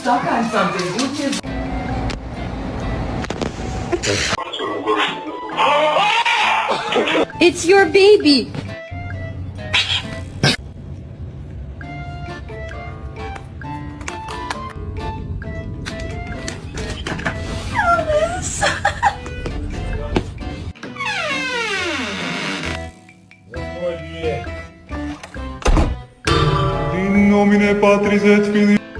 stuck on something, which is... It's your baby. In nomine Patris et Filii